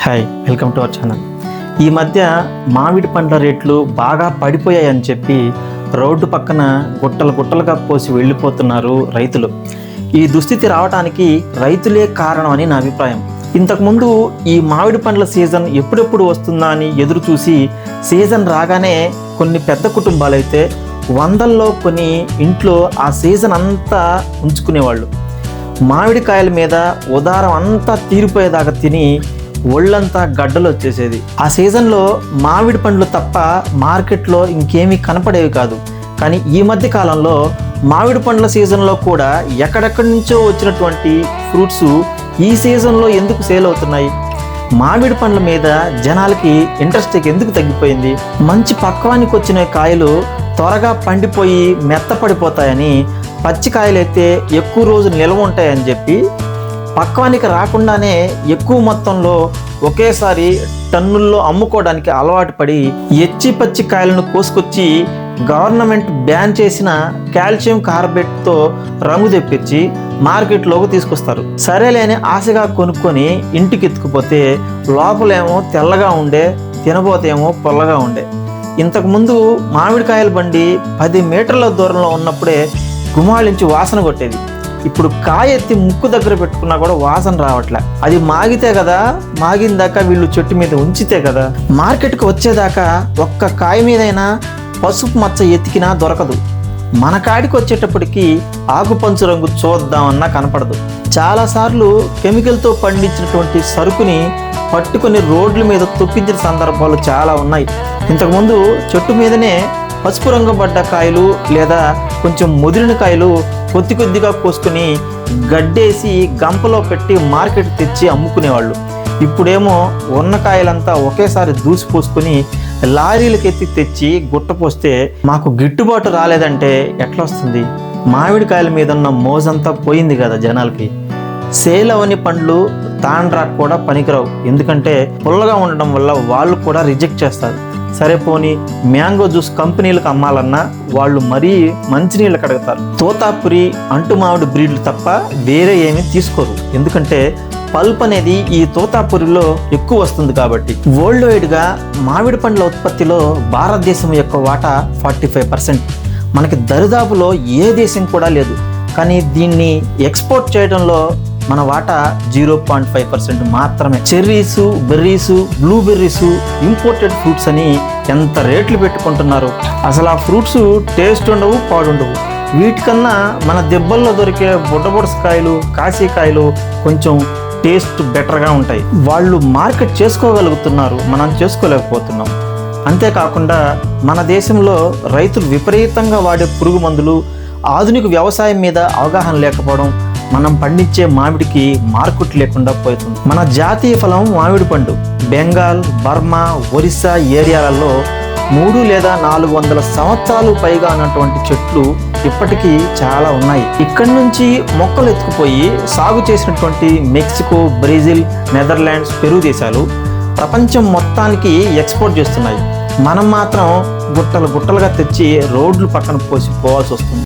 Hi, welcome to our channel. ఈ మధ్య మామిడి పండ్ల రేట్లు బాగా పడిపోయాయని చెప్పి రోడ్డు పక్కన గుట్టలు గుట్టలుగా పోసి వెళ్ళిపోతున్నారు రైతులు. ఈ దుస్థితి రావడానికి రైతులే కారణం అని నా అభిప్రాయం. ఇంతకుముందు ఈ మామిడి పండ్ల సీజన్ ఎప్పుడెప్పుడు వస్తుందా అని ఎదురు చూసి సీజన్ రాగానే కొన్ని పెద్ద కుటుంబాలైతే వందల్లో కొన్ని ఇంట్లో ఆ సీజన్ అంతా ఉంచుకునేవాళ్ళు. మామిడికాయల మీద ఉదారం అంతా తీరిపోయేదాకా తిని ఒళ్ళంతా గడ్డలు వచ్చేసేది. ఆ సీజన్లో మామిడి పండ్లు తప్ప మార్కెట్లో ఇంకేమీ కనపడేవి కాదు. కానీ ఈ మధ్య కాలంలో మామిడి పండ్ల సీజన్లో కూడా ఎక్కడెక్కడి నుంచో వచ్చినటువంటి ఫ్రూట్స్ ఈ సీజన్లో ఎందుకు సేల్ అవుతున్నాయి? మామిడి పండ్ల మీద జనాలకి ఇంట్రెస్ట్ ఎందుకు తగ్గిపోయింది? మంచి పక్వానికి వచ్చిన కాయలు త్వరగా పండిపోయి మెత్తపడిపోతాయని, పచ్చికాయలైతే ఎక్కువ రోజులు నిల్వ ఉంటాయని చెప్పి పక్వానికి రాకుండానే ఎక్కువ మొత్తంలో ఒకేసారి టన్నుల్లో అమ్ముకోవడానికి అలవాటు పడి ఎచ్చి పచ్చి కాయలను కోసుకొచ్చి గవర్నమెంట్ బ్యాన్ చేసిన కాల్షియం కార్బేట్తో రంగు తెప్పించి మార్కెట్లోకి తీసుకొస్తారు. సరేలేని ఆశగా కొనుక్కొని ఇంటికి ఎత్తుకుపోతే లోపలేమో తెల్లగా ఉండే, తినబోతేమో పొల్లగా ఉండే. ఇంతకుముందు మామిడికాయల బండి 10 మీటర్ల దూరంలో ఉన్నప్పుడే గుమాళించి వాసన కొట్టేది. ఇప్పుడు కాయ ఎత్తి ముక్కు దగ్గర పెట్టుకున్నా కూడా వాసన రావట్లే. అది మాగితే కదా, మాగిందాకా వీళ్ళు చెట్టు మీద ఉంచితే కదా. మార్కెట్కి వచ్చేదాకా ఒక్క కాయ మీదైనా పసుపు మచ్చ ఎతికినా దొరకదు. మన కాడికి వచ్చేటప్పటికి ఆకుపంచు రంగు చూద్దామన్నా కనపడదు. చాలాసార్లు కెమికల్తో పండించినటువంటి సరుకుని పట్టుకొని రోడ్ల మీద తొక్కించిన సందర్భాలు చాలా ఉన్నాయి. ఇంతకుముందు చెట్టు మీదనే పసుపు రంగు పడ్డ కాయలు లేదా కొంచెం ముదిరిన కాయలు కొద్ది కొద్దిగా కోసుకొని గడ్డేసి గంపలో పెట్టి మార్కెట్ తెచ్చి అమ్ముకునేవాళ్ళు. ఇప్పుడేమో ఉన్న కాయలంతా ఒకేసారి దూసిపోసుకొని లారీలకు ఎత్తి తెచ్చి గుట్టపోస్తే మాకు గిట్టుబాటు రాలేదంటే ఎట్లా వస్తుంది? మామిడికాయల మీద ఉన్న మోజంతా పోయింది కదా జనాలకి. సేల్ అవని పండ్లు తాండ్రాకు కూడా పనికిరావు. ఎందుకంటే పుల్లగా ఉండడం వల్ల వాళ్ళు కూడా రిజెక్ట్ చేస్తారు. సరే పోనీ మ్యాంగో జ్యూస్ కంపెనీలకు అమ్మాలన్నా వాళ్ళు మరీ మంచినీళ్ళు కడుగుతారు. తోతాపురి, అంటు మామిడి బ్రీడ్లు తప్ప వేరే ఏమీ తీసుకోరు. ఎందుకంటే పల్ప్ అనేది ఈ తోతాపురిలో ఎక్కువ వస్తుంది కాబట్టి. వరల్డ్ వైడ్గా మామిడి పండ్ల ఉత్పత్తిలో భారతదేశం యొక్క వాటా 45%. మనకి దరిదాపులో ఏ దేశం కూడా లేదు. కానీ దీన్ని ఎక్స్పోర్ట్ చేయడంలో మన వాటా 0.5% మాత్రమే. చెర్రీసు, బెర్రీసు, బ్లూబెర్రీసు, ఇంపోర్టెడ్ ఫ్రూట్స్ అని ఎంత రేట్లు పెట్టుకుంటున్నారు. అసలు ఆ ఫ్రూట్స్ టేస్ట్ ఉండవు, పాడుండవు. వీటికన్నా మన దెబ్బల్లో దొరికే బుడ్డబుడసకాయలు, కాశీకాయలు కొంచెం టేస్ట్ బెటర్గా ఉంటాయి. వాళ్ళు మార్కెట్ చేసుకోగలుగుతున్నారు, మనం చేసుకోలేకపోతున్నాం. అంతేకాకుండా మన దేశంలో రైతులు విపరీతంగా వాడే పురుగు మందులు, ఆధునిక వ్యవసాయం మీద అవగాహన లేకపోవడం మనం పండించే మామిడికి మార్కెట్ లేకుండా పోతుంది. మన జాతీయ ఫలం మామిడి పండు. బెంగాల్, బర్మా, ఒరిస్సా ఏరియాలలో 300 లేదా 400 సంవత్సరాలు పైగా ఉన్నటువంటి చెట్లు ఇప్పటికీ చాలా ఉన్నాయి. ఇక్కడి నుంచి మొక్కలు ఎత్తుకుపోయి సాగు చేసినటువంటి మెక్సికో, బ్రెజిల్, నెదర్లాండ్స్, పెరు దేశాలు ప్రపంచం మొత్తానికి ఎక్స్పోర్ట్ చేస్తున్నాయి. మనం మాత్రం గుట్టలు గుట్టలుగా తెచ్చి రోడ్లు పక్కన పోసి పోవాల్సి వస్తుంది.